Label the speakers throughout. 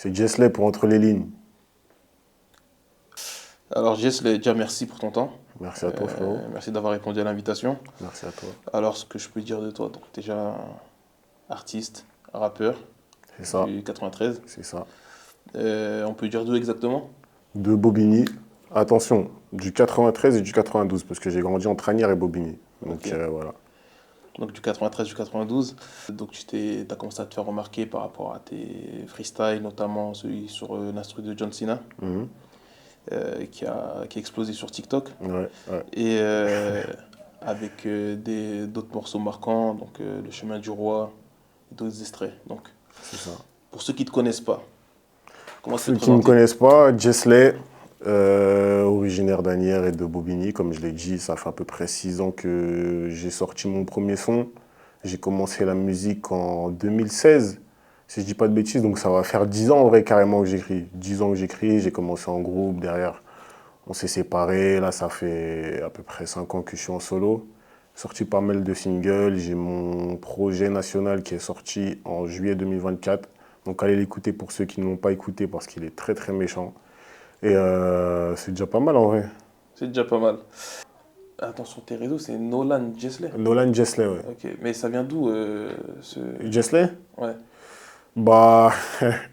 Speaker 1: C'est Jessley pour Entre les lignes.
Speaker 2: Alors Jess, déjà merci pour ton temps.
Speaker 1: Merci à toi, frérot.
Speaker 2: Merci d'avoir répondu à l'invitation.
Speaker 1: Merci à toi.
Speaker 2: Alors ce que je peux dire de toi, donc déjà artiste, rappeur
Speaker 1: C'est ça,
Speaker 2: du 93.
Speaker 1: c'est ça.
Speaker 2: On peut dire d'où exactement?
Speaker 1: De Bobigny. Attention, du 93 et du 92, parce que j'ai grandi entre Asnières et Bobigny. Donc
Speaker 2: Ok.
Speaker 1: voilà.
Speaker 2: Donc du 93 du 92. Donc as commencé à te faire remarquer par rapport à tes freestyles, notamment celui sur l'instru de John Cena,
Speaker 1: Mhm.
Speaker 2: qui a explosé sur TikTok.
Speaker 1: Ouais, ouais.
Speaker 2: Et avec d'autres morceaux marquants, donc Le chemin du roi, et d'autres extraits. Donc
Speaker 1: C'est ça.
Speaker 2: pour ceux qui ne te connaissent pas, comment
Speaker 1: Pour
Speaker 2: tu te
Speaker 1: ceux qui ne me
Speaker 2: présenter?
Speaker 1: connaissent pas, Jessley, originaire d'Asnières et de Bobigny, comme je l'ai dit, ça fait à peu près 6 ans que j'ai sorti mon premier son. J'ai commencé la musique en 2016, si je dis pas de bêtises, donc ça va faire 10 ans en vrai carrément que j'écris. 10 ans que j'écris, j'ai commencé en groupe, derrière on s'est séparés, là ça fait à peu près 5 ans que je suis en solo. Sorti pas mal de singles, j'ai mon projet national qui est sorti en juillet 2024. Donc allez l'écouter pour ceux qui ne l'ont pas écouté parce qu'il est très très méchant. Et c'est déjà pas mal en vrai.
Speaker 2: C'est déjà pas mal. Attention, tes réseaux, c'est Nolan Jessley.
Speaker 1: Nolan Jessley, ouais.
Speaker 2: Ok, mais ça vient d'où ce...
Speaker 1: Jessley?
Speaker 2: Ouais,
Speaker 1: Bah,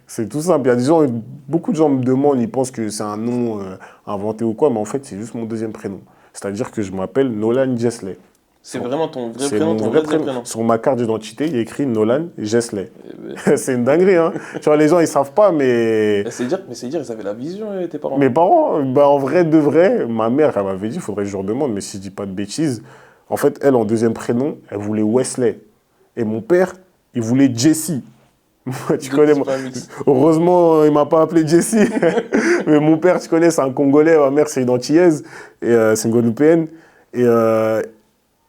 Speaker 1: c'est tout simple. Il y a des gens, beaucoup de gens me demandent, ils pensent que c'est un nom inventé ou quoi, mais en fait c'est juste mon deuxième prénom. C'est-à-dire que je m'appelle Nolan Jessley.
Speaker 2: c'est vraiment ton vrai
Speaker 1: C'est
Speaker 2: prénom,
Speaker 1: mon
Speaker 2: ton
Speaker 1: vrai
Speaker 2: vrai deuxième
Speaker 1: prénom.
Speaker 2: prénom.
Speaker 1: Sur ma carte d'identité, il y a écrit Nolan Jessley.
Speaker 2: Eh ben,
Speaker 1: C'est une dinguerie, hein. Tu vois, les gens, ils savent pas, mais
Speaker 2: c'est dire, ils avaient la vision, tes parents.
Speaker 1: mes parents, bah, en vrai de vrai, ma mère, elle m'avait dit, il faudrait que je leur demande, mais si je dis pas de bêtises, en fait, elle, en deuxième prénom, elle voulait Wesley. Et mon père, il voulait Jessie. Tu
Speaker 2: Deux
Speaker 1: connais,
Speaker 2: petits pains mix.
Speaker 1: heureusement, il m'a pas appelé Jessie. Mais mon père, tu connais, c'est un Congolais, ma mère, c'est une Antillaise, et c'est une Guadeloupéenne. Et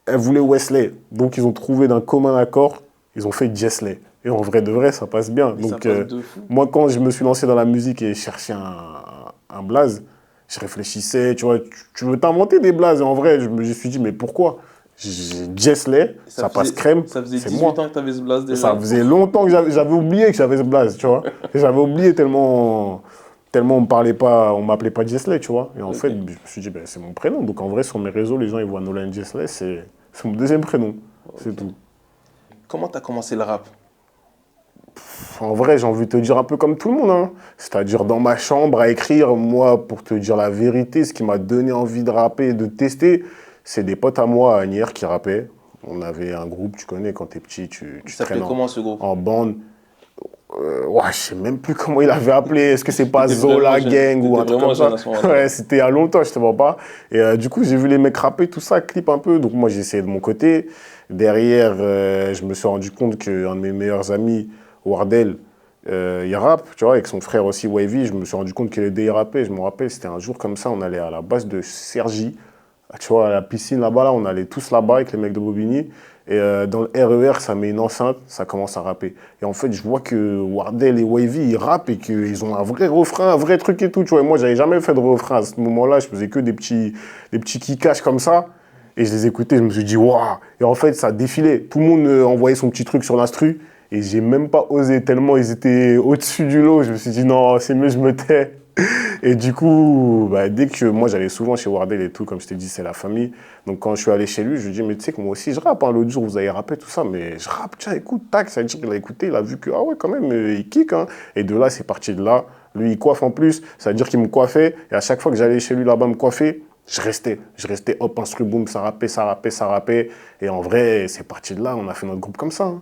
Speaker 1: elle voulait Wesley. Donc, ils ont trouvé d'un commun accord, ils ont fait Jessley. Et en vrai de vrai, ça passe bien.
Speaker 2: Mais ça
Speaker 1: Donc,
Speaker 2: passe de fou.
Speaker 1: moi, quand je me suis lancé dans la musique et cherchais un blaze, je réfléchissais, tu vois, tu veux t'inventer des blazes. Et en vrai, je me suis dit, mais pourquoi? Jessley, ça passe crème,
Speaker 2: Ça faisait
Speaker 1: c'est
Speaker 2: 18
Speaker 1: moi.
Speaker 2: ans que tu avais ce blast
Speaker 1: Ça
Speaker 2: déjà.
Speaker 1: faisait longtemps que j'avais oublié que j'avais ce blaze, tu vois. J'avais oublié tellement on me parlait pas, on m'appelait pas Jessley, tu vois. Et en fait,
Speaker 2: Ok,
Speaker 1: je me suis dit, ben, c'est mon prénom. Donc en vrai, sur mes réseaux, les gens, ils voient Nolan Jessley, c'est mon deuxième prénom. C'est
Speaker 2: ok.
Speaker 1: tout.
Speaker 2: Comment tu as commencé le rap?
Speaker 1: En vrai, j'ai envie de te dire un peu comme tout le monde, hein. C'est-à-dire dans ma chambre à écrire, moi, pour te dire la vérité, ce qui m'a donné envie de rapper et de tester, c'est des potes à moi à Agnières qui rappaient. On avait un groupe, tu connais, quand t'es petit,
Speaker 2: Il
Speaker 1: tu
Speaker 2: s'appelait
Speaker 1: traînes
Speaker 2: comment ce groupe?
Speaker 1: en bande. Ouais, je sais même plus comment il avait appelé. Est-ce que c'est pas
Speaker 2: T'étais vraiment
Speaker 1: Zola
Speaker 2: jeune.
Speaker 1: Gang ou
Speaker 2: T'étais
Speaker 1: un truc
Speaker 2: vraiment
Speaker 1: comme
Speaker 2: jeune
Speaker 1: ça?
Speaker 2: à ce moment-là.
Speaker 1: Ouais, c'était il y a longtemps, je te vois pas. Et du coup, j'ai vu les mecs rapper, tout ça, clip un peu. Donc moi, j'ai essayé de mon côté. Derrière, je me suis rendu compte qu'un de mes meilleurs amis, Wardell, il rappe, tu vois, avec son frère aussi, Wavy. Je me suis rendu compte que les deux, ils rappaient. Je me rappelle, c'était un jour comme ça, on allait à la base de Cergy. Tu vois, à la piscine là-bas, là, on allait tous là-bas avec les mecs de Bobigny. Et dans le RER, ça met une enceinte, ça commence à rapper. Et en fait, je vois que Wardell et Wavy, ils rappent et qu'ils ont un vrai refrain, un vrai truc et tout. Tu vois, et moi, j'avais jamais fait de refrain. À ce moment-là, je faisais que des petits kickages comme ça. Et je les écoutais, je me suis dit, waouh! Et en fait, ça défilait. Tout le monde envoyait son petit truc sur l'instru. Et j'ai même pas osé tellement ils étaient au-dessus du lot. Je me suis dit, non, c'est mieux, je me tais. Et du coup, bah, dès que moi j'allais souvent chez Wardell et tout, comme je t'ai dit, c'est la famille. Donc quand je suis allé chez lui, je lui ai dit, mais tu sais que moi aussi je rappe. Hein. L'autre jour, vous avez rappé tout ça, mais je rappe, tiens, écoute, tac, ça veut dire qu'il a écouté, il a vu que, ah ouais, quand même, il kick. Hein. Et de là, c'est parti de là. Lui, il coiffe en plus, ça veut dire qu'il me coiffait. Et à chaque fois que j'allais chez lui là-bas me coiffer, je restais. Je restais, hop, instru, boum, ça rappait, ça rappait, ça rappait. Et en vrai, c'est parti de là, on a fait notre groupe comme ça. Hein.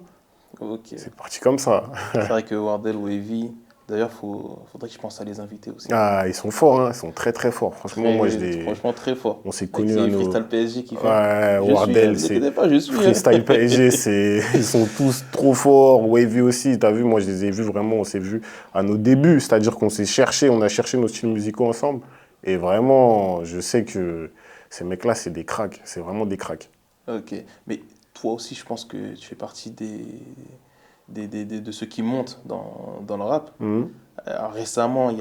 Speaker 2: Ok.
Speaker 1: C'est parti comme ça.
Speaker 2: C'est vrai que Wardell ou Evie, d'ailleurs, faudrait que je pense à les inviter aussi.
Speaker 1: Ah, ils sont forts, hein, ils sont très très forts. Franchement, moi,
Speaker 2: Franchement, très fort.
Speaker 1: on s'est
Speaker 2: Avec
Speaker 1: connus à
Speaker 2: ses
Speaker 1: nos.
Speaker 2: freestyle PSG qu'il fait.
Speaker 1: Ouais,
Speaker 2: Je suis, hein,
Speaker 1: Wardell,
Speaker 2: vous
Speaker 1: c'est
Speaker 2: inquiétez pas, je suis. Hein.
Speaker 1: freestyle PSG, ils sont tous trop forts. Wavy aussi, t'as vu, moi je les ai vus vraiment, on s'est vus à nos débuts, c'est-à-dire qu'on s'est cherché, on a cherché nos styles musicaux ensemble. Et vraiment, je sais que ces mecs-là, c'est des cracks, c'est vraiment des cracks.
Speaker 2: Ok. Mais toi aussi, je pense que tu fais partie de ceux qui montent dans le rap.
Speaker 1: Mhm.
Speaker 2: Récemment,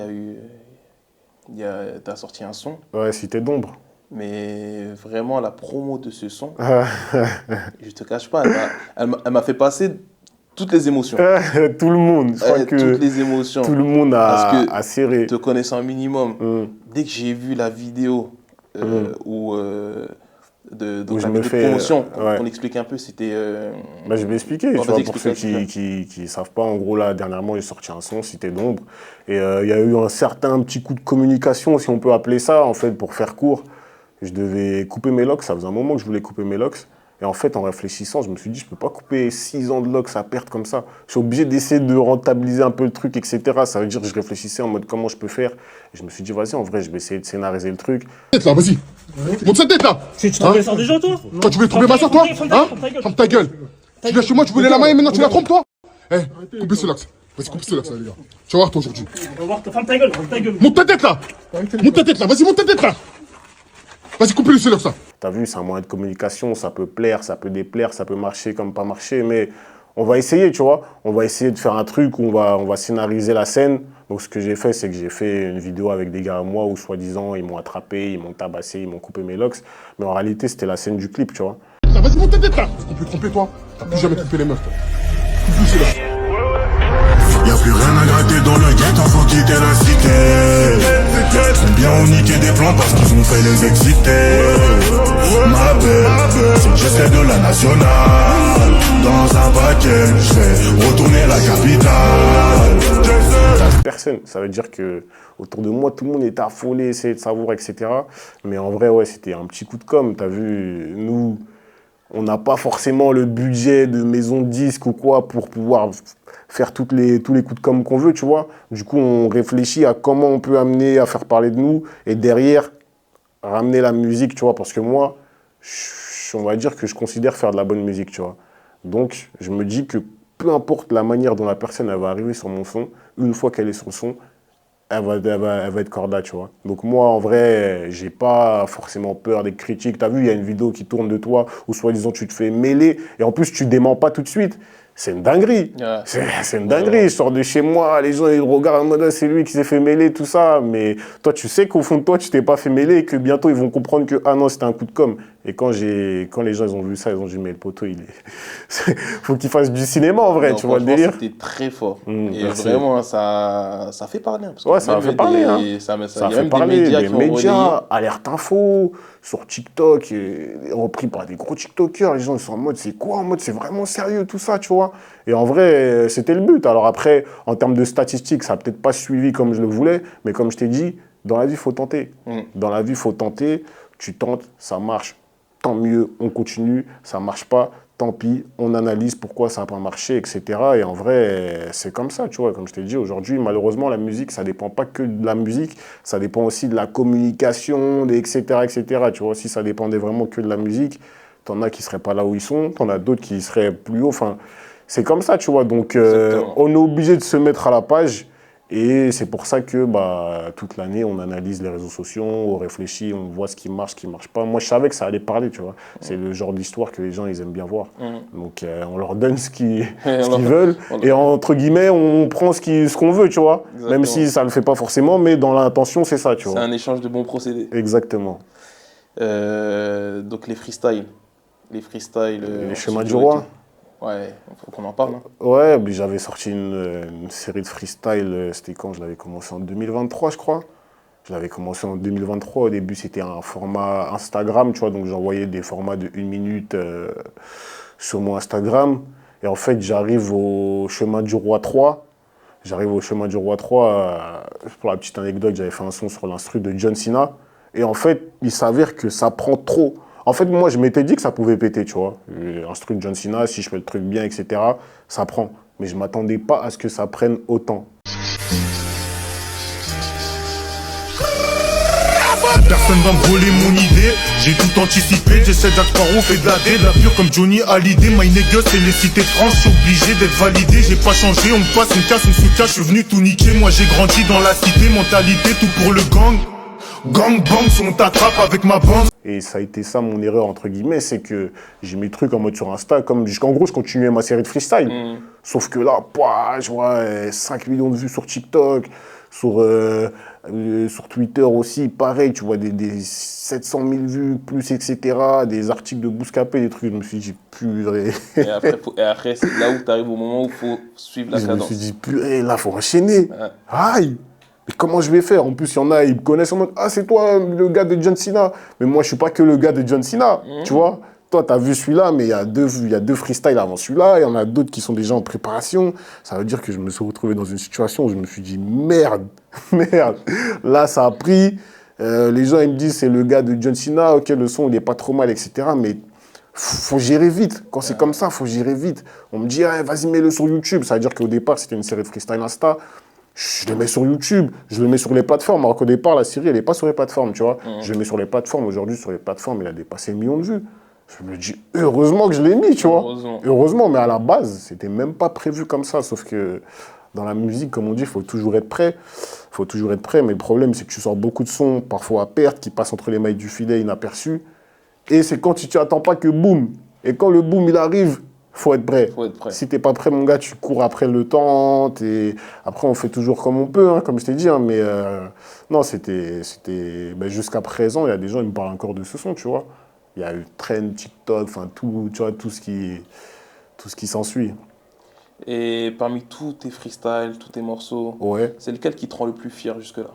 Speaker 2: t'as sorti un son,
Speaker 1: Ouais, Cité d'ombre.
Speaker 2: mais vraiment la promo de ce son, je te cache pas, elle m'a fait passer toutes les émotions.
Speaker 1: Tout le monde, je crois que
Speaker 2: Toutes les émotions.
Speaker 1: tout le monde
Speaker 2: Parce que,
Speaker 1: a serré.
Speaker 2: te connaissant un minimum, dès que j'ai vu la vidéo où, donc
Speaker 1: Je
Speaker 2: la
Speaker 1: me
Speaker 2: vidéo de
Speaker 1: fais,
Speaker 2: promotion,
Speaker 1: ouais.
Speaker 2: qu'on explique un peu, c'était...
Speaker 1: Bah, je vais expliquer, tu
Speaker 2: Bon,
Speaker 1: vois,
Speaker 2: vas-y,
Speaker 1: pour
Speaker 2: explique,
Speaker 1: ceux
Speaker 2: explique.
Speaker 1: qui savent pas. En gros, là, dernièrement, j'ai sorti un son, Cité d'ombre. Et il y a eu un certain petit coup de communication, si on peut appeler ça, en fait, pour faire court. Je devais couper mes locks, ça faisait un moment que je voulais couper mes locks. Et en fait, en réfléchissant, je me suis dit, je peux pas couper 6 ans de locks à perte comme ça. Je suis obligé d'essayer de rentabiliser un peu le truc, etc. Ça veut dire que je réfléchissais en mode comment je peux faire. Et je me suis dit, vas-y, en vrai, je vais essayer de scénariser le truc.
Speaker 3: Tête là, vas-y. Monte cette tête là.
Speaker 4: Tu trompes ça déjà, toi?
Speaker 3: Toi, tu voulais tromper ma soeur, toi? Hein? Ferme ta gueule. Tu viens chez moi, tu voulais la main et maintenant tu la trompes, toi? Eh, coupez ce lax. Vas-y, coupez ce lax, là, les gars. Tu vas voir, toi, aujourd'hui.
Speaker 4: On va voir, ferme ta gueule, ferme ta gueule.
Speaker 3: Monte ta tête là. Monte ta tête là, vas-y, monte ta tête là. Vas-y, coupez ce lax là.
Speaker 1: T'as vu, c'est un moyen de communication, ça peut plaire, ça peut déplaire, ça peut marcher comme pas marcher, mais on va essayer, tu vois. On va essayer de faire un truc où on va scénariser la scène. Donc ce que j'ai fait, c'est que j'ai fait une vidéo avec des gars à moi où soi-disant ils m'ont attrapé, ils m'ont tabassé, ils m'ont coupé mes locks. Mais en réalité, c'était la scène du clip, tu vois.
Speaker 3: Vas-y, monte ta tête là. Est-ce qu'on peut tromper, toi? T'as plus jamais trompé les meufs, toi. Coupe ce lax.
Speaker 5: Y'a plus rien à gratter dans le ghetto, faut quitter la cité. Combien on niqué des plans parce qu'ils ont fait les excités. Ma belle, c'est j'essaie de la nationale. Dans un paquet, je vais retourner la capitale.
Speaker 1: Personne, ça veut dire que autour de moi, tout le monde était affolé, essayait de savoir, etc. Mais en vrai, ouais, c'était un petit coup de com', t'as vu, nous, on n'a pas forcément le budget de maison de disques ou quoi pour pouvoir faire tous les coups de com' qu'on veut, tu vois. Du coup, on réfléchit à comment on peut amener à faire parler de nous et derrière, ramener la musique, tu vois. Parce que moi, on va dire que je considère faire de la bonne musique, tu vois. Donc, je me dis que peu importe la manière dont la personne elle va arriver sur mon son, une fois qu'elle est sur le son, elle va être corda, tu vois. Donc moi, en vrai, j'ai pas forcément peur des critiques. T'as vu, il y a une vidéo qui tourne de toi où soi-disant tu te fais mêler et en plus tu démens pas tout de suite. C'est une dinguerie. Ouais. C'est une dinguerie. Je sors de chez moi, les gens ils regardent en mode ah, c'est lui qui s'est fait mêler, tout ça. Mais toi, tu sais qu'au fond de toi, tu t'es pas fait mêler et que bientôt ils vont comprendre que ah non, c'était un coup de com'. Et quand les gens ils ont vu ça, ils ont dit mais le poteau, il est. Faut qu'il fasse du cinéma en vrai, non, tu vois le délire.
Speaker 2: C'était très fort. Et vraiment, ça fait parler. Parce que
Speaker 1: ouais, ça fait parler. Hein. Ça fait parler. Des médias, Alerte Info, sur TikTok, repris par des gros TikTokers. Les gens ils sont en mode c'est quoi? En mode c'est vraiment sérieux tout ça, tu vois. Et en vrai, c'était le but. Alors après, en termes de statistiques, ça n'a peut-être pas suivi comme je le voulais, mais comme je t'ai dit, dans la vie, il faut tenter. Dans la vie, il faut tenter. Tu tentes, ça marche, tant mieux, on continue. Ça ne marche pas, tant pis, on analyse pourquoi ça n'a pas marché, etc. Et en vrai, c'est comme ça, tu vois. Comme je t'ai dit, aujourd'hui, malheureusement, la musique, ça ne dépend pas que de la musique, ça dépend aussi de la communication, etc., etc. Tu vois, si ça dépendait vraiment que de la musique, t'en as qui ne seraient pas là où ils sont, t'en as d'autres qui seraient plus haut, enfin... C'est comme ça, tu vois. Donc, on est obligé de se mettre à la page. Et c'est pour ça que toute l'année, on analyse les réseaux sociaux, on réfléchit, on voit ce qui marche pas. Moi, je savais que ça allait parler, tu vois. C'est le genre d'histoire que les gens, ils aiment bien voir. Donc, on leur donne ce qu'ils veulent. Et entre guillemets, on prend ce qu'on veut, tu vois. Exactement. Même si ça ne le fait pas forcément, mais dans l'intention, c'est ça, tu vois.
Speaker 2: C'est un échange de bons procédés.
Speaker 1: Exactement.
Speaker 2: Donc, les freestyles.
Speaker 1: Les chemins du roi.
Speaker 2: Ouais, il faut qu'on en parle. Hein.
Speaker 1: Ouais, j'avais sorti une série de freestyle, c'était quand? Je l'avais commencé en 2023, je crois. Je l'avais commencé en 2023. Au début, c'était un format Instagram, tu vois, donc j'envoyais des formats de 1 minute sur mon Instagram. Et en fait, j'arrive au Chemin du Roi 3. Pour la petite anecdote, j'avais fait un son sur l'instru de John Cena. Et en fait, il s'avère que ça prend trop. En fait, moi, je m'étais dit que ça pouvait péter, tu vois. Un truc de John Cena, si je fais le truc bien, etc., ça prend. Mais je ne m'attendais pas à ce que ça prenne autant.
Speaker 5: Personne va me voler mon idée, j'ai tout anticipé. J'essaie Jack Sparrow, fait de la pure comme Johnny Hallyday. My nigga, c'est les cités de France, je suis obligé d'être validé. J'ai pas changé, on me passe une casse, une sous-casse, je suis venu tout niquer. Moi j'ai grandi dans la cité, mentalité, tout pour le gang. Gang bang, si on t'attrape avec ma bande.
Speaker 1: Et ça a été ça mon erreur, entre guillemets, c'est que j'ai mis le truc en mode sur Insta, en gros, je continuais ma série de freestyle. Sauf que là, je vois 5 millions de vues sur TikTok, Sur Twitter aussi, pareil, tu vois, des 700 000 vues, plus, etc. Des articles de Bouscapé, des trucs. Je me suis dit, purée.
Speaker 2: Et après c'est là où tu arrives au moment où il faut suivre la
Speaker 1: Je me
Speaker 2: cadence.
Speaker 1: suis dit, purée, là, faut enchaîner.
Speaker 2: Ouais.
Speaker 1: Aïe! Mais comment je vais faire? En plus, il y en a, ils me connaissent en mode, ah, c'est toi le gars de John Cena. Mais moi, je suis pas que le gars de John Cena, tu vois? Toi, tu as vu celui-là, mais il y a deux freestyles avant celui-là. Il y en a d'autres qui sont déjà en préparation. Ça veut dire que je me suis retrouvé dans une situation où je me suis dit, merde, merde. Là, ça a pris. Les gens, ils me disent, c'est le gars de John Cena. Ok, le son, il est pas trop mal, etc. Mais faut gérer vite. Quand c'est comme ça, faut gérer vite. On me dit, ah, vas-y, mets-le sur YouTube. Ça veut dire qu'au départ, c'était une série de freestyle Insta. Je le mets sur YouTube, je le mets sur les plateformes. Alors qu'au départ, la série, elle n'est pas sur les plateformes, tu vois. Je le mets sur les plateformes. Aujourd'hui, sur les plateformes, il a dépassé 1 million de vues. Je me dis, heureusement que je l'ai mis, tu vois. Heureusement, mais à la base, c'était même pas prévu comme ça. Sauf que dans la musique, comme on dit, il faut toujours être prêt. Il faut toujours être prêt. Mais le problème, c'est que tu sors beaucoup de sons, parfois à perte, qui passent entre les mailles du filet inaperçus. Et c'est quand tu t'attends pas que boum. Et quand le boom, il arrive, faut être prêt. Si t'es pas prêt, mon gars, tu cours après le temps. Après, on fait toujours comme on peut, hein, comme je t'ai dit. Hein, mais non, c'était ben, jusqu'à présent, il y a des gens qui me parlent encore de ce son, tu vois. Il y a eu Trend, TikTok, enfin tout, tu vois, tout ce qui s'ensuit.
Speaker 2: Et parmi tous tes freestyles, tous tes morceaux,
Speaker 1: Ouais.
Speaker 2: c'est lequel qui te rend le plus fier jusque-là?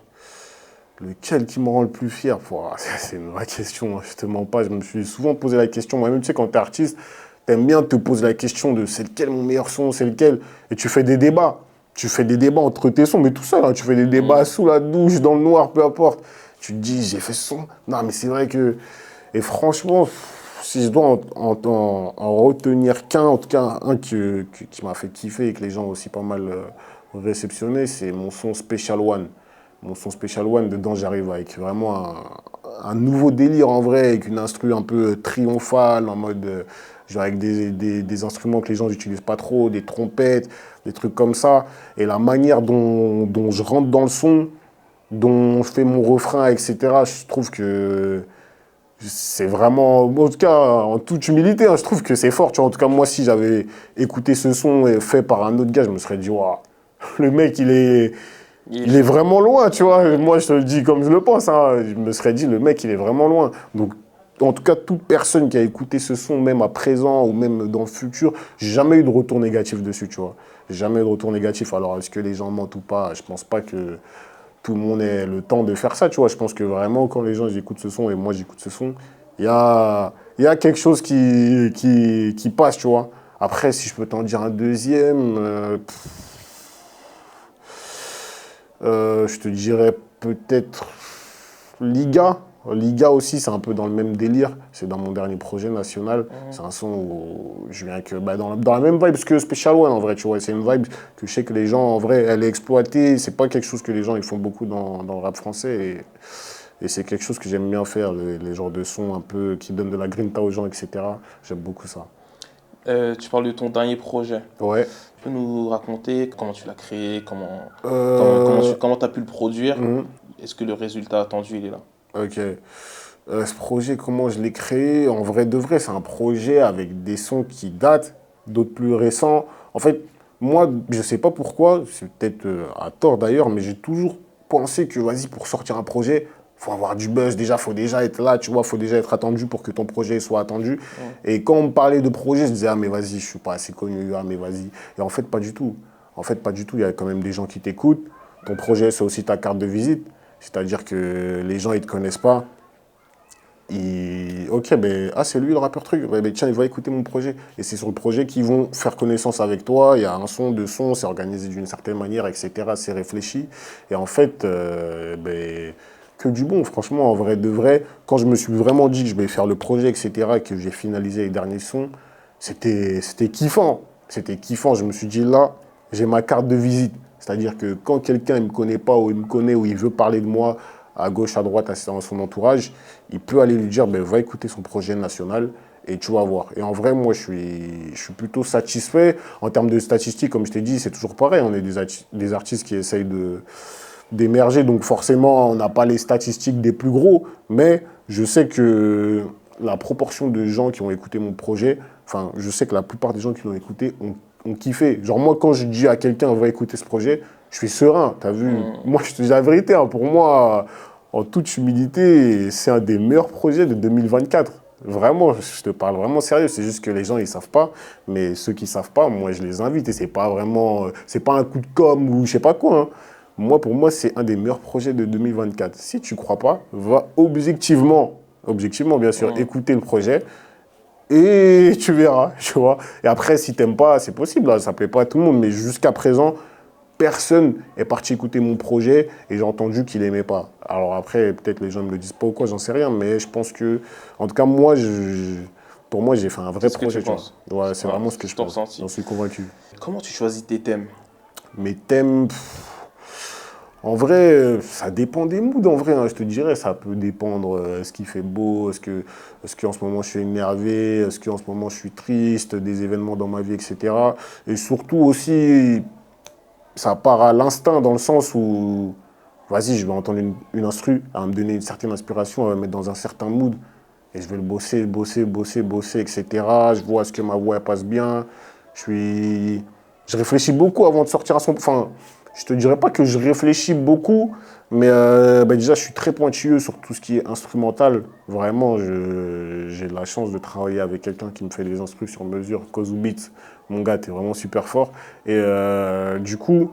Speaker 1: Lequel qui me rend le plus fier? C'est une vraie question, je te mens pas. Je me suis souvent posé la question. Moi-même, tu sais, quand t'es artiste, t'aimes bien te poser la question de c'est lequel mon meilleur son, c'est lequel. Et tu fais des débats. Tu fais des débats entre tes sons, mais tout seul. Hein, tu fais des débats sous la douche, dans le noir, peu importe. Tu te dis, j'ai fait ce son. Non, mais c'est vrai que... Et franchement, si je dois en retenir qu'un, en tout cas un qui m'a fait kiffer et que les gens ont aussi pas mal réceptionné, c'est mon son Special One. Mon son Special One, dedans j'arrive avec vraiment un nouveau délire en vrai, avec une instru un peu triomphale, en mode genre avec des instruments que les gens n'utilisent pas trop, des trompettes, des trucs comme ça. Et la manière dont je rentre dans le son, dont je fais mon refrain, etc., je trouve que c'est vraiment, en tout cas, en toute humilité, hein, je trouve que c'est fort. Tu vois. En tout cas, moi, si j'avais écouté ce son fait par un autre gars, je me serais dit, waouh, le mec, il est vraiment loin, tu vois. Moi, je te le dis comme je le pense. Hein. Je me serais dit, le mec, il est vraiment loin. Donc, en tout cas, toute personne qui a écouté ce son, même à présent ou même dans le futur, j'ai jamais eu de retour négatif dessus, tu vois. J'ai jamais eu de retour négatif. Alors, est-ce que les gens mentent ou pas? Je pense pas que tout le monde ait le temps de faire ça, tu vois. Je pense que vraiment, quand les gens écoutent ce son et moi, j'écoute ce son, il y a quelque chose qui passe, tu vois. Après, si je peux t'en dire un deuxième, je te dirais peut-être Liga. Liga aussi, c'est un peu dans le même délire. C'est dans mon dernier projet national. C'est un son où je viens que, bah, dans la même vibe que Special One, en vrai, tu vois. C'est une vibe que je sais que les gens, en vrai, elle est exploitée. C'est pas quelque chose que les gens ils font beaucoup dans le rap français. Et c'est quelque chose que j'aime bien faire, les genres de sons un peu qui donnent de la grinta aux gens, etc. J'aime beaucoup ça.
Speaker 2: Tu parles de ton dernier projet.
Speaker 1: Ouais.
Speaker 2: Tu peux nous raconter comment tu l'as créé, comment tu as pu le produire? Est-ce que le résultat attendu, il est là?
Speaker 1: Ok. Ce projet, comment je l'ai créé? En vrai de vrai, c'est un projet avec des sons qui datent, d'autres plus récents. En fait, moi, je sais pas pourquoi, c'est peut-être à tort d'ailleurs, mais j'ai toujours pensé que, vas-y, pour sortir un projet, faut avoir du buzz déjà, faut déjà être là, tu vois, faut déjà être attendu pour que ton projet soit attendu. Et quand on me parlait de projet, je disais, ah mais vas-y, je suis pas assez connu, ah mais vas-y. Et en fait, pas du tout. En fait, pas du tout. Il y a quand même des gens qui t'écoutent. Ton projet, c'est aussi ta carte de visite. C'est-à-dire que les gens, ils ne te connaissent pas. Ok, ben, c'est lui le rappeur truc. Ouais, ben, tiens, il va écouter mon projet. Et c'est sur le projet qu'ils vont faire connaissance avec toi. Il y a un son, deux sons, c'est organisé d'une certaine manière, etc. C'est réfléchi. Et en fait, ben, que du bon, franchement, en vrai de vrai. Quand je me suis vraiment dit que je vais faire le projet, etc., que j'ai finalisé les derniers sons, c'était kiffant. C'était kiffant. Je me suis dit, là, j'ai ma carte de visite. C'est-à-dire que quand quelqu'un ne me connaît pas ou il me connaît ou il veut parler de moi à gauche, à droite, dans son entourage, il peut aller lui dire ben, va écouter son projet national et tu vas voir. Et en vrai, moi, je suis plutôt satisfait. En termes de statistiques, comme je t'ai dit, c'est toujours pareil. On est des artistes qui essayent d'émerger. Donc forcément, on n'a pas les statistiques des plus gros. Mais je sais que la proportion de gens qui ont écouté mon projet, enfin, je sais que la plupart des gens qui l'ont écouté ont ont kiffé. Genre moi, quand je dis à quelqu'un, va écouter ce projet, je suis serein, t'as vu. Moi, je te dis la vérité, hein, pour moi, en toute humilité, c'est un des meilleurs projets de 2024. Vraiment, je te parle vraiment sérieux. C'est juste que les gens, ils savent pas. Mais ceux qui savent pas, moi, je les invite. Et c'est pas vraiment... c'est pas un coup de com' ou je sais pas quoi, hein. Moi, pour moi, c'est un des meilleurs projets de 2024. Si tu crois pas, va objectivement bien sûr, écouter le projet et tu verras, tu vois. Et après, si t'aimes pas, c'est possible, hein, ça plaît pas à tout le monde. Mais jusqu'à présent, personne est parti écouter mon projet et j'ai entendu qu'il aimait pas. Alors après, peut-être les gens ne me le disent pas ou quoi, j'en sais rien. Mais je pense que, en tout cas, moi, pour moi, j'ai fait un vrai projet.
Speaker 2: Tu penses.
Speaker 1: Ouais, c'est vraiment ce que je pense.
Speaker 2: Ressenti.
Speaker 1: J'en suis convaincu.
Speaker 2: Comment tu choisis tes thèmes?
Speaker 1: Mes thèmes, en vrai, ça dépend des moods. En vrai, hein, je te dirais, ça peut dépendre ce qui fait beau, est-ce qu'en ce moment je suis énervé, est-ce qu'en ce moment je suis triste, des événements dans ma vie, etc. Et surtout aussi, ça part à l'instinct dans le sens où, vas-y, je vais entendre une instru, elle va me donner une certaine inspiration, elle va me mettre dans un certain mood. Et je vais le bosser, etc. Je vois est-ce que ma voix elle passe bien. Je réfléchis beaucoup avant de sortir à son... Enfin, je te dirais pas que je réfléchis beaucoup, mais déjà, je suis très pointilleux sur tout ce qui est instrumental. Vraiment, j'ai de la chance de travailler avec quelqu'un qui me fait des instrus sur mesure. Kozu Beats, mon gars, t'es vraiment super fort. Et du coup,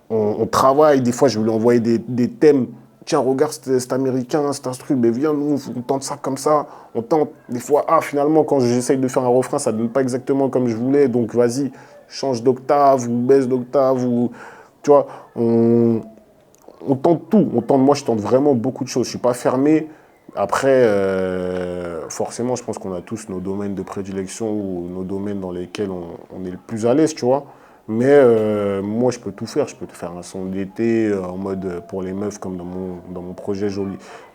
Speaker 1: on travaille. Des fois, je vais lui envoyer des thèmes. Tiens, regarde cet américain, cet instru, mais viens, nous, on tente ça comme ça. On tente. Des fois, finalement, quand j'essaye de faire un refrain, ça ne donne pas exactement comme je voulais. Donc, vas-y, change d'octave ou baisse d'octave. Ou, tu vois, on tente tout. Moi, je tente vraiment beaucoup de choses. Je ne suis pas fermé. Après, forcément, je pense qu'on a tous nos domaines de prédilection ou nos domaines dans lesquels on est le plus à l'aise, tu vois. Mais moi, je peux tout faire. Je peux te faire un son d'été en mode pour les meufs, comme dans mon projet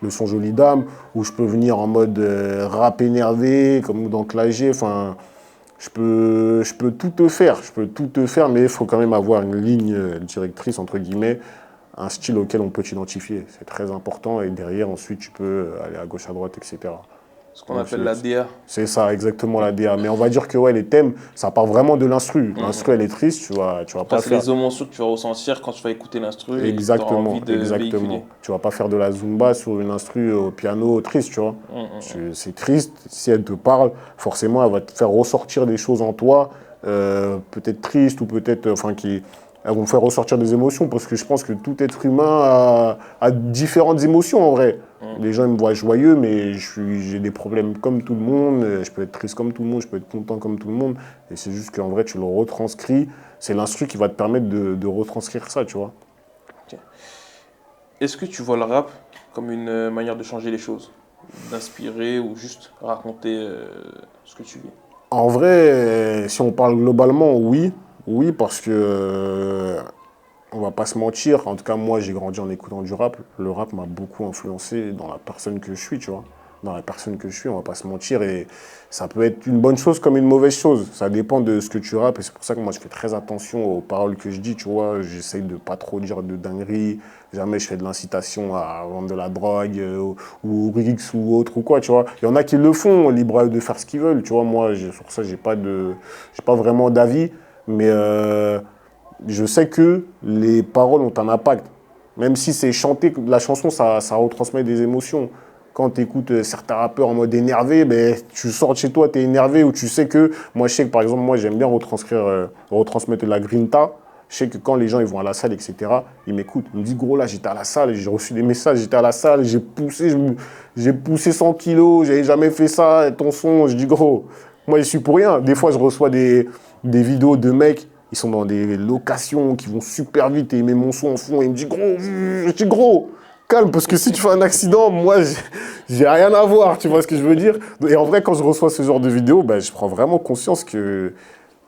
Speaker 1: le son Jolie Dame, ou je peux venir en mode rap énervé, comme dans Clagé. Enfin, je peux tout te faire. Mais il faut quand même avoir une ligne directrice, entre guillemets, un style auquel on peut t'identifier. C'est très important. Et derrière, ensuite, tu peux aller à gauche, à droite, etc.
Speaker 2: Ce qu'on appelle la DA.
Speaker 1: C'est ça, exactement, la DA. Mais on va dire que ouais, les thèmes, ça part vraiment de l'instru. L'instru, elle est triste, tu vas pas
Speaker 2: faire... C'est
Speaker 1: faire...
Speaker 2: les émotions que tu vas ressentir quand tu vas écouter l'instru.
Speaker 1: Exactement,
Speaker 2: et
Speaker 1: exactement. Tu vas pas faire de la zumba sur une instru au piano triste, tu vois. C'est triste. Si elle te parle, forcément, elle va te faire ressortir des choses en toi, peut-être tristes ou peut-être... elles vont faire ressortir des émotions parce que je pense que tout être humain a différentes émotions en vrai. Les gens ils me voient joyeux, mais j'ai des problèmes comme tout le monde. Je peux être triste comme tout le monde, je peux être content comme tout le monde. Et c'est juste qu'en vrai, tu le retranscris. C'est l'instru qui va te permettre de retranscrire ça, tu vois.
Speaker 2: Okay. Est-ce que tu vois le rap comme une manière de changer les choses, d'inspirer ou juste raconter ce que tu vis?
Speaker 1: En vrai, si on parle globalement, oui. Oui, parce que, on va pas se mentir, en tout cas moi j'ai grandi en écoutant du rap. Le rap m'a beaucoup influencé dans la personne que je suis, tu vois. Dans la personne que je suis, on va pas se mentir. Et ça peut être une bonne chose comme une mauvaise chose. Ça dépend de ce que tu rappes. Et c'est pour ça que moi je fais très attention aux paroles que je dis, tu vois. J'essaye de pas trop dire de dingueries. Jamais je fais de l'incitation à vendre de la drogue ou Rix ou autre ou quoi, tu vois. Il y en a qui le font, libre à eux de faire ce qu'ils veulent, tu vois. Moi, sur ça, j'ai pas vraiment d'avis. Mais je sais que les paroles ont un impact. Même si c'est chanté, la chanson, ça retransmet des émotions. Quand tu écoutes certains rappeurs en mode énervé, ben, tu sors de chez toi, tu es énervé, ou tu sais que... Moi, je sais que, par exemple, moi, j'aime bien retransmettre de la grinta. Je sais que quand les gens ils vont à la salle, etc., ils m'écoutent. Ils me disent, gros, là, j'étais à la salle, j'ai reçu des messages, j'étais à la salle, j'ai poussé 100 kilos, j'avais jamais fait ça, et ton son, je dis, gros, moi, je suis pour rien. Des fois, je reçois des vidéos de mecs, ils sont dans des locations qui vont super vite et ils mettent mon son en fond et ils me disent gros, calme, parce que si tu fais un accident, moi, j'ai rien à voir, tu vois ce que je veux dire? Et en vrai, quand je reçois ce genre de vidéos, ben, je prends vraiment conscience que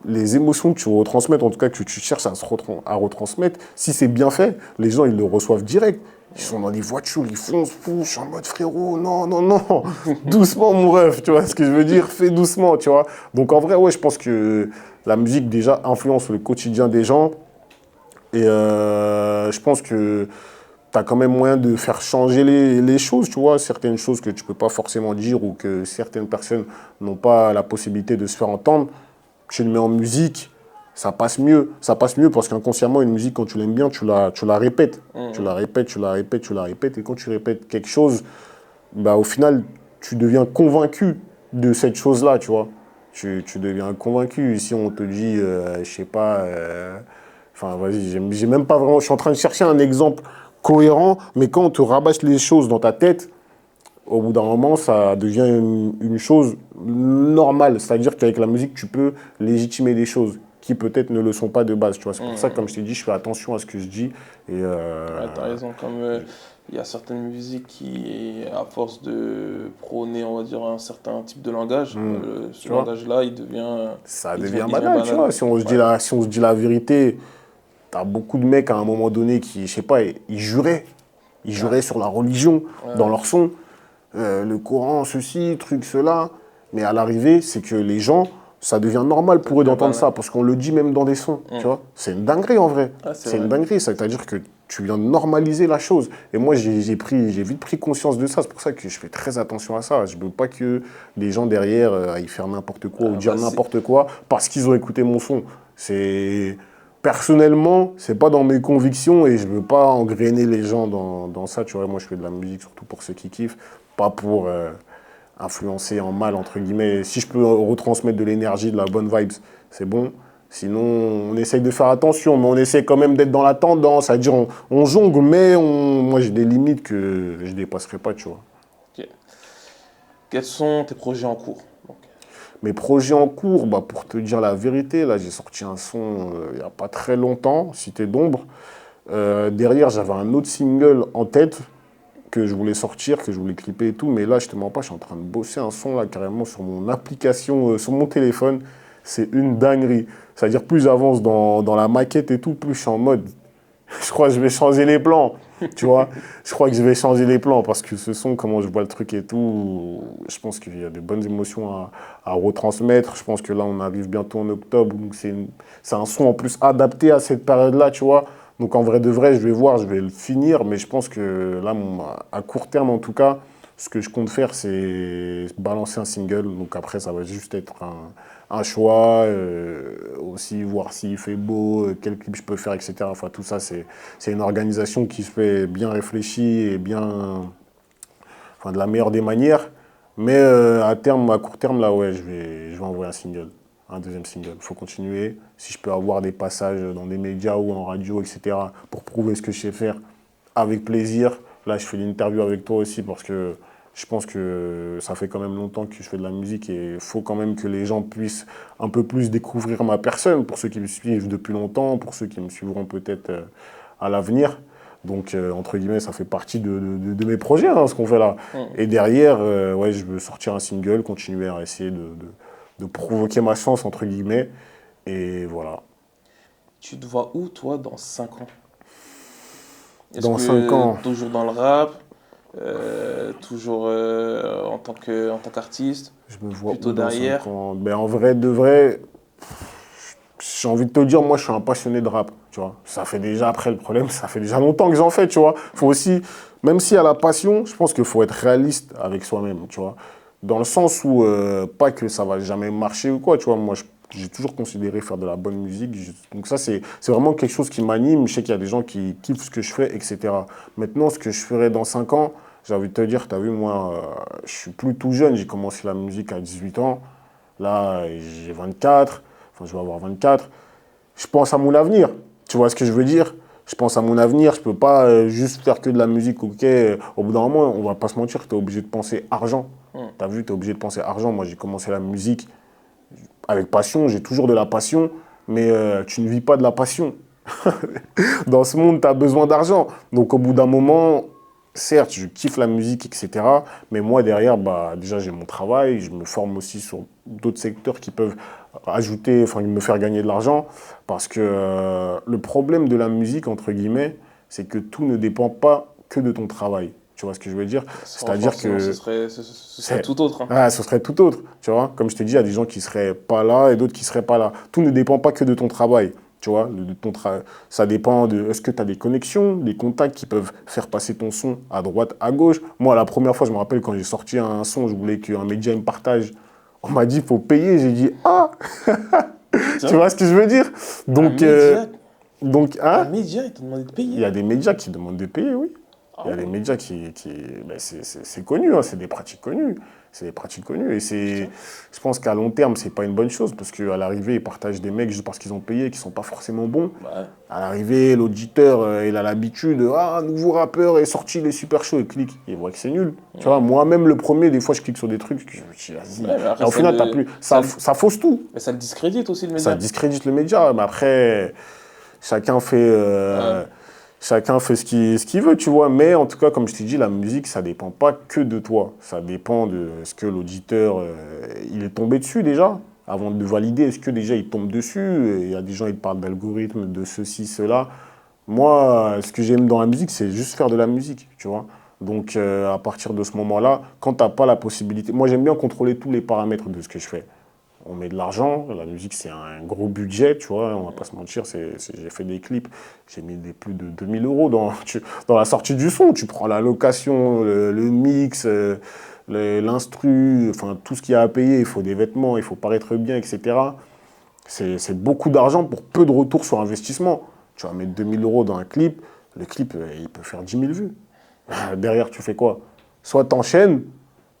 Speaker 1: les émotions que tu retransmets, en tout cas que tu cherches à retransmettre, si c'est bien fait, les gens, ils le reçoivent direct. Ils sont dans les voitures, ils foncent, je suis en mode frérot, non, doucement mon ref, tu vois ce que je veux dire, fais doucement, tu vois. Donc en vrai, ouais, je pense que la musique déjà influence le quotidien des gens et je pense que tu as quand même moyen de faire changer les choses, tu vois, certaines choses que tu peux pas forcément dire ou que certaines personnes n'ont pas la possibilité de se faire entendre. Tu le mets en musique, ça passe mieux. Ça passe mieux parce qu'inconsciemment, une musique, quand tu l'aimes bien, tu la répètes. Tu la répètes, tu la répètes, tu la répètes. Et quand tu répètes quelque chose, bah, au final, tu deviens convaincu de cette chose-là, tu vois. Tu deviens convaincu. Si on te dit, je sais pas... Enfin, vas-y, j'ai même pas vraiment... Je suis en train de chercher un exemple cohérent, mais quand on te rabâche les choses dans ta tête, au bout d'un moment, ça devient une chose normale. C'est-à-dire qu'avec la musique, tu peux légitimer des choses qui peut-être ne le sont pas de base. Tu vois, c'est pour ça que, comme je t'ai dit, je fais attention à ce que je dis. Et
Speaker 2: Ouais, t'as raison, comme il y a certaines musiques qui, à force de prôner, on va dire, un certain type de langage, ce langage-là, il devient...
Speaker 1: ça
Speaker 2: il
Speaker 1: devient
Speaker 2: il
Speaker 1: banal, tu vois. Si on se dit si on se dit la vérité, t'as beaucoup de mecs à un moment donné qui, je sais pas, ils juraient. Ils juraient sur la religion dans leur son. Le Coran, ceci, truc, cela. Mais à l'arrivée, c'est que les gens, ça devient normal pour eux d'entendre ça, parce qu'on le dit même dans des sons, tu vois. C'est une dinguerie en vrai. C'est une dinguerie, c'est-à-dire que tu viens de normaliser la chose. Et moi, j'ai vite pris conscience de ça. C'est pour ça que je fais très attention à ça. Je ne veux pas que les gens derrière aillent faire n'importe quoi ou dire n'importe quoi parce qu'ils ont écouté mon son. Personnellement, c'est pas dans mes convictions et je veux pas engrainer les gens dans ça. Tu vois, moi, je fais de la musique surtout pour ceux qui kiffent, pas pour influencer en mal, entre guillemets. Si je peux retransmettre de l'énergie, de la bonne vibes, c'est bon. Sinon, on essaye de faire attention, mais on essaie quand même d'être dans la tendance. C'est-à-dire, on jongle, mais moi, j'ai des limites que je dépasserai pas, tu vois.
Speaker 2: Ok. Quels sont tes projets en cours?
Speaker 1: Mes projets en cours, bah, pour te dire la vérité, là, j'ai sorti un son il n'y a pas très longtemps, Cité d'ombre. Derrière, j'avais un autre single en tête que je voulais sortir, que je voulais clipper et tout. Mais là, je te mens pas, je suis en train de bosser un son là, carrément sur mon application, sur mon téléphone. C'est une dinguerie. C'est-à-dire, plus j'avance dans la maquette et tout, plus je suis en mode... Je crois que je vais changer les plans, tu vois. Je crois que je vais changer les plans parce que ce son, comment je vois le truc et tout, je pense qu'il y a des bonnes émotions à retransmettre. Je pense que là, on arrive bientôt en octobre, donc c'est un son en plus adapté à cette période-là, tu vois. Donc en vrai de vrai, je vais voir, je vais le finir, mais je pense que là, à court terme en tout cas, ce que je compte faire, c'est balancer un single. Donc après, ça va juste être un choix, aussi voir s'il fait beau, quel clip je peux faire, etc. Enfin, tout ça, c'est une organisation qui se fait bien réfléchie et bien, enfin, de la meilleure des manières. Mais à court terme, là, ouais, je vais envoyer un single, un deuxième single. Il faut continuer. Si je peux avoir des passages dans des médias ou en radio, etc., pour prouver ce que je sais faire, avec plaisir. Là, je fais l'interview avec toi aussi parce que je pense que ça fait quand même longtemps que je fais de la musique et il faut quand même que les gens puissent un peu plus découvrir ma personne, pour ceux qui me suivent depuis longtemps, pour ceux qui me suivront peut-être à l'avenir. Donc, entre guillemets, ça fait partie de mes projets, hein, ce qu'on fait là. Et derrière, ouais, je veux sortir un single, continuer à essayer de provoquer ma chance, entre guillemets. Et voilà.
Speaker 2: Tu te vois où, toi, dans 5 ans?
Speaker 1: Dans 5 ans.
Speaker 2: Toujours dans le rap, toujours en tant qu'artiste,
Speaker 1: Je me vois
Speaker 2: plutôt
Speaker 1: où dans
Speaker 2: derrière.
Speaker 1: 5 ans. Ben, en vrai, de vrai, j'ai envie de te dire, moi, je suis un passionné de rap, tu vois. Ça fait déjà, après, le problème, ça fait déjà longtemps que j'en fais, tu vois. Faut aussi, même s'il y a la passion, je pense qu'il faut être réaliste avec soi-même, tu vois. Dans le sens où, pas que ça va jamais marcher ou quoi, tu vois. Moi, j'ai toujours considéré faire de la bonne musique. Donc ça, c'est vraiment quelque chose qui m'anime. Je sais qu'il y a des gens qui kiffent ce que je fais, etc. Maintenant, ce que je ferai dans 5 ans, j'ai envie de te dire, tu as vu, moi, je suis plus tout jeune. J'ai commencé la musique à 18 ans. Là, j'ai 24. Enfin, je vais avoir 24. Je pense à mon avenir. Tu vois ce que je veux dire? Je pense à mon avenir. Je peux pas juste faire que de la musique, ok. Au bout d'un moment, on va pas se mentir, tu es obligé de penser argent. Tu as vu, tu es obligé de penser argent. Moi, j'ai commencé la musique avec passion. J'ai toujours de la passion. Mais tu ne vis pas de la passion. Dans ce monde, tu as besoin d'argent. Donc, au bout d'un moment... Certes, je kiffe la musique, etc. Mais moi, derrière, bah, déjà, j'ai mon travail. Je me forme aussi sur d'autres secteurs qui peuvent ajouter, enfin, me faire gagner de l'argent. Parce que le problème de la musique, entre guillemets, c'est que tout ne dépend pas que de ton travail. Tu vois ce que je veux dire? C'est-à-dire que...
Speaker 2: Ce serait tout autre. Hein.
Speaker 1: Ah, ce serait tout autre. Tu vois? Comme je t'ai dit, il y a des gens qui ne seraient pas là et d'autres qui ne seraient pas là. Tout ne dépend pas que de ton travail. Tu vois, ça dépend de est-ce que tu as des connexions, des contacts qui peuvent faire passer ton son à droite, à gauche. Moi, la première fois, je me rappelle quand j'ai sorti un son, je voulais qu'un média me partage. On m'a dit, il faut payer. J'ai dit, ah. Tu vois ce que je veux dire? Donc,
Speaker 2: un média, il t'a demandé de payer.
Speaker 1: Il y a des médias qui demandent de payer, oui. Il y a des médias qui ben c'est connu, hein, c'est des pratiques connues. C'est des pratiques connues. Et je pense qu'à long terme, c'est pas une bonne chose parce qu'à l'arrivée, ils partagent des mecs juste parce qu'ils ont payé, qui sont pas forcément bons.
Speaker 2: Ouais.
Speaker 1: À l'arrivée, l'auditeur, il a l'habitude, un nouveau rappeur est sorti, il est super chaud, il clique. Il voit que c'est nul. Ouais. Tu vois, moi-même, le premier, des fois, je clique sur des trucs, je me dis, vas-y. Ouais, au final, t'as plus. Ça fausse tout.
Speaker 2: Mais ça le discrédite aussi, le média.
Speaker 1: Ça discrédite le média. Mais après, chacun fait. Chacun fait ce qu'il veut, tu vois. Mais en tout cas, comme je t'ai dit, la musique, ça dépend pas que de toi. Ça dépend de ce que l'auditeur, il est tombé dessus déjà. Avant de valider, est-ce que déjà il tombe dessus? Il y a des gens qui parlent d'algorithme, de ceci, cela. Moi, ce que j'aime dans la musique, c'est juste faire de la musique, tu vois. Donc, à partir de ce moment-là, quand t'as pas la possibilité... Moi, j'aime bien contrôler tous les paramètres de ce que je fais. On met de l'argent, la musique c'est un gros budget, tu vois, on va pas se mentir, j'ai fait des clips, j'ai mis plus de 2000 € dans la sortie du son, tu prends la location, le mix, l'instru, enfin tout ce qu'il y a à payer, il faut des vêtements, il faut paraître bien, etc. C'est beaucoup d'argent pour peu de retour sur investissement. Tu vas mettre 2000 € dans un clip, le clip il peut faire 10 000 vues. Derrière tu fais quoi? Soit t'enchaînes,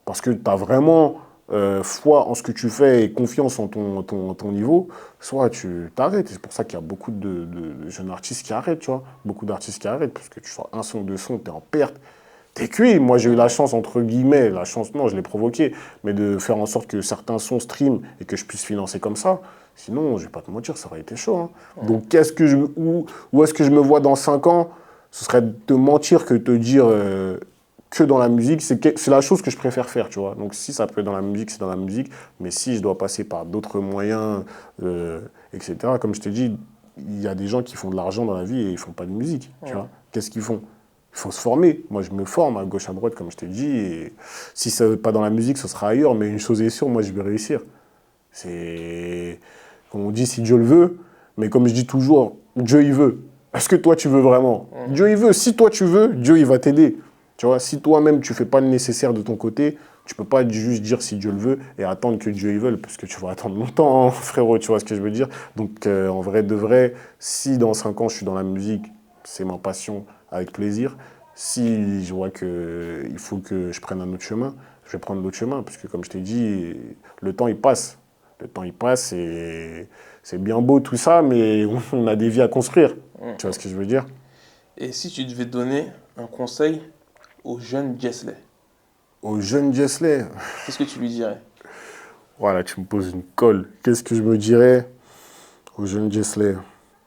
Speaker 1: parce que tu as vraiment... foi en ce que tu fais et confiance en ton niveau, soit tu t'arrêtes. C'est pour ça qu'il y a beaucoup de jeunes artistes qui arrêtent, tu vois. Beaucoup d'artistes qui arrêtent, parce que tu sors un son, deux sons, t'es en perte. T'es cuit. Moi, j'ai eu la chance, entre guillemets, la chance, non, je l'ai provoqué, mais de faire en sorte que certains sons stream et que je puisse financer comme ça. Sinon, je vais pas te mentir, ça aurait été chaud. Hein. Ouais. Donc, où est-ce que je me vois dans 5 ans? Ce serait de te mentir que de te dire... que dans la musique, c'est la chose que je préfère faire, tu vois. Donc si ça peut être dans la musique, c'est dans la musique, mais si je dois passer par d'autres moyens, etc., comme je t'ai dit, il y a des gens qui font de l'argent dans la vie et ils font pas de musique, tu vois. Qu'est-ce qu'ils font? Il faut se former. Moi, je me forme à gauche, à droite, comme je t'ai dit, et si ce n'est pas dans la musique, ce sera ailleurs, mais une chose est sûre, moi, je vais réussir. C'est, comme on dit, si Dieu le veut, mais comme je dis toujours, Dieu, il veut. Est-ce que toi, tu veux vraiment? Dieu, il veut. Si toi, tu veux, Dieu, il va t'aider. Tu vois, si toi-même, tu ne fais pas le nécessaire de ton côté, tu ne peux pas juste dire si Dieu le veut et attendre que Dieu y veuille, parce que tu vas attendre longtemps, hein, frérot, tu vois ce que je veux dire? Donc, en vrai de vrai, si dans 5 ans, je suis dans la musique, c'est ma passion, avec plaisir. Si je vois qu'il faut que je prenne un autre chemin, je vais prendre l'autre chemin, parce que comme je t'ai dit, le temps, il passe. Le temps, il passe et c'est bien beau tout ça, mais on a des vies à construire. Tu vois ce que je veux dire?
Speaker 2: Et si tu devais donner un conseil au jeune Jessley?
Speaker 1: Au jeune Jessley?
Speaker 2: Qu'est-ce que tu lui dirais?
Speaker 1: Voilà, tu me poses une colle. Qu'est-ce que je me dirais au jeune Jessley?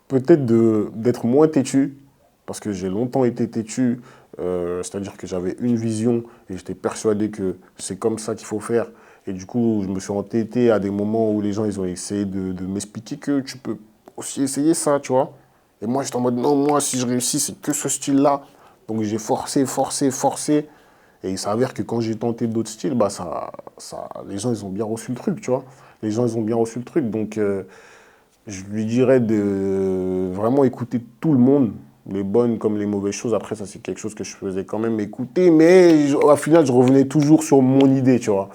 Speaker 1: Peut-être d'être moins têtu, parce que j'ai longtemps été têtu, c'est-à-dire que j'avais une vision et j'étais persuadé que c'est comme ça qu'il faut faire. Et du coup, je me suis entêté à des moments où les gens ils ont essayé de m'expliquer que tu peux aussi essayer ça, tu vois. Et moi, j'étais en mode, non, moi, si je réussis, c'est que ce style-là. Donc j'ai forcé. Et il s'avère que quand j'ai tenté d'autres styles, bah les gens, ils ont bien reçu le truc, tu vois. Les gens, ils ont bien reçu le truc. Donc je lui dirais de vraiment écouter tout le monde, les bonnes comme les mauvaises choses. Après, ça, c'est quelque chose que je faisais quand même écouter. Mais au final, je revenais toujours sur mon idée, tu vois.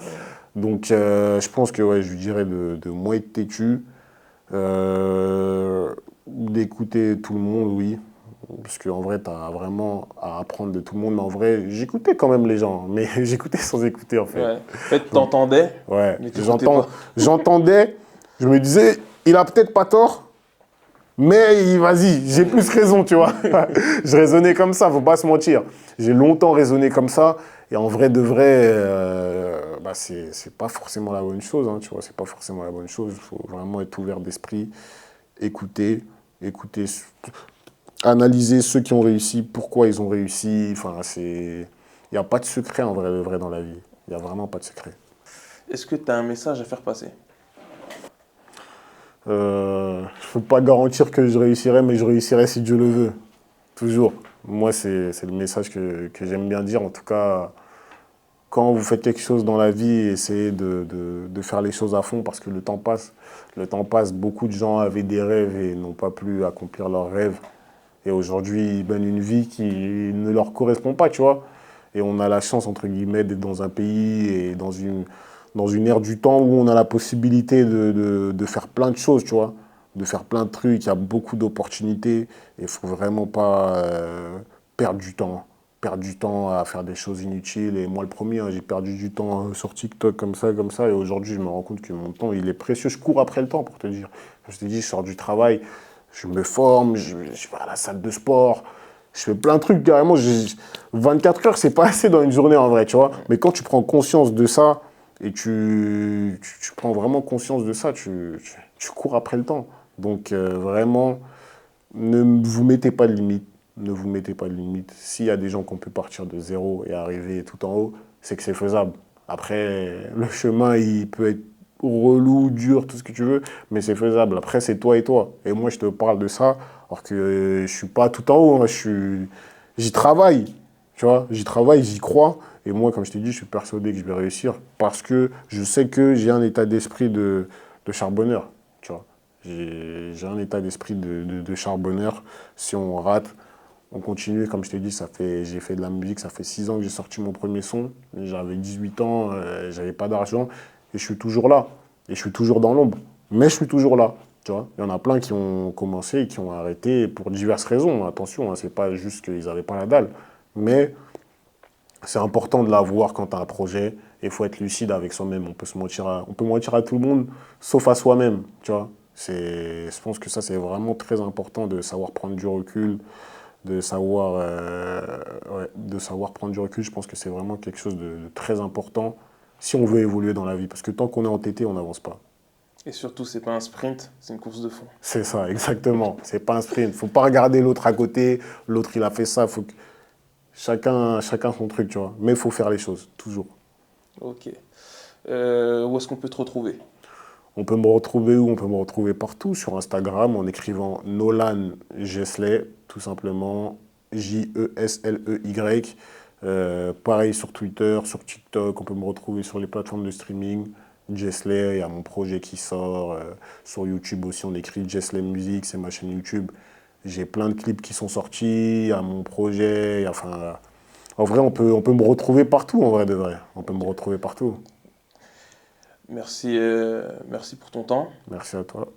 Speaker 1: Donc je pense que ouais, je lui dirais de moins être têtu. D'écouter tout le monde, oui. Parce qu'en vrai, tu as vraiment à apprendre de tout le monde. Mais en vrai, j'écoutais quand même les gens. Mais j'écoutais sans écouter, en fait.
Speaker 2: Ouais. En fait, t'entendais.
Speaker 1: Ouais. J'entendais. Je me disais, il a peut-être pas tort. Mais vas-y, j'ai plus raison, tu vois. Je raisonnais comme ça, faut pas se mentir. J'ai longtemps raisonné comme ça. Et en vrai de vrai, c'est pas forcément la bonne chose. Hein, tu vois, c'est pas forcément la bonne chose. Il faut vraiment être ouvert d'esprit. Écouter, analyser ceux qui ont réussi, pourquoi ils ont réussi. Enfin, il n'y a pas de secret en vrai dans la vie. Il n'y a vraiment pas de secret.
Speaker 2: Est-ce que tu as un message à faire passer?
Speaker 1: Je ne peux pas garantir que je réussirai, mais je réussirai si Dieu le veut. Toujours. Moi, c'est le message que j'aime bien dire. En tout cas, quand vous faites quelque chose dans la vie, essayez de faire les choses à fond parce que le temps passe. Le temps passe, beaucoup de gens avaient des rêves et n'ont pas pu accomplir leurs rêves. Et aujourd'hui, ils mènent une vie qui ne leur correspond pas, tu vois. Et on a la chance, entre guillemets, d'être dans un pays et dans une ère du temps où on a la possibilité de faire plein de choses, tu vois. de faire plein de trucs, il y a beaucoup d'opportunités et il ne faut vraiment pas perdre du temps. Perdre du temps à faire des choses inutiles. Et moi, le premier, hein, j'ai perdu du temps sur TikTok comme ça. Et aujourd'hui, je me rends compte que mon temps, il est précieux. Je cours après le temps, pour te dire. Comme je t'ai dit, je sors du travail, je me forme, je vais à la salle de sport. Je fais plein de trucs, carrément. 24 heures, c'est pas assez dans une journée, en vrai, tu vois. Mais quand tu prends conscience de ça, et tu prends vraiment conscience de ça, tu cours après le temps. Donc, vraiment, ne vous mettez pas de limite. Ne vous mettez pas de limite. S'il y a des gens qui ont pu partir de zéro et arriver tout en haut, c'est que c'est faisable. Après, le chemin, il peut être relou, dur, tout ce que tu veux, mais c'est faisable. Après, c'est toi et toi. Et moi, je te parle de ça, alors que je ne suis pas tout en haut. Hein. J'y travaille, tu vois. J'y travaille, j'y crois. Et moi, comme je t'ai dit, je suis persuadé que je vais réussir parce que je sais que j'ai un état d'esprit de charbonneur, tu vois. J'ai un état d'esprit de charbonneur. Si on rate, on continue, comme je t'ai dit, j'ai fait de la musique, ça fait 6 ans que j'ai sorti mon premier son. J'avais 18 ans, j'avais pas d'argent et je suis toujours là. Et je suis toujours dans l'ombre. Mais je suis toujours là, tu vois. Il y en a plein qui ont commencé et qui ont arrêté pour diverses raisons. Attention, hein, c'est pas juste qu'ils n'avaient pas la dalle. Mais c'est important de l'avoir quand tu as un projet et il faut être lucide avec soi-même. On peut mentir à tout le monde, sauf à soi-même, tu vois. Je pense que ça, c'est vraiment très important de savoir prendre du recul, de savoir prendre du recul. Je pense que c'est vraiment quelque chose de très important si on veut évoluer dans la vie. Parce que tant qu'on est entêté, on n'avance pas.
Speaker 2: Et surtout, c'est pas un sprint, c'est une course de fond.
Speaker 1: C'est ça, exactement. C'est pas un sprint. Faut pas regarder l'autre à côté. L'autre, il a fait ça. Faut que... chacun son truc, tu vois. Mais il faut faire les choses, toujours.
Speaker 2: Ok. Où est-ce qu'on peut te retrouver?
Speaker 1: On peut me retrouver où? On peut me retrouver partout, sur Instagram, en écrivant Nolan Jesley, tout simplement, J-E-S-L-E-Y. Pareil sur Twitter, sur TikTok, on peut me retrouver sur les plateformes de streaming. Jesley, il y a mon projet qui sort. Sur YouTube aussi, on écrit Jesley Music, c'est ma chaîne YouTube. J'ai plein de clips qui sont sortis, il y a mon projet, enfin... En vrai, on peut me retrouver partout, en vrai de vrai. On peut me retrouver partout.
Speaker 2: Merci pour ton temps.
Speaker 1: Merci à toi.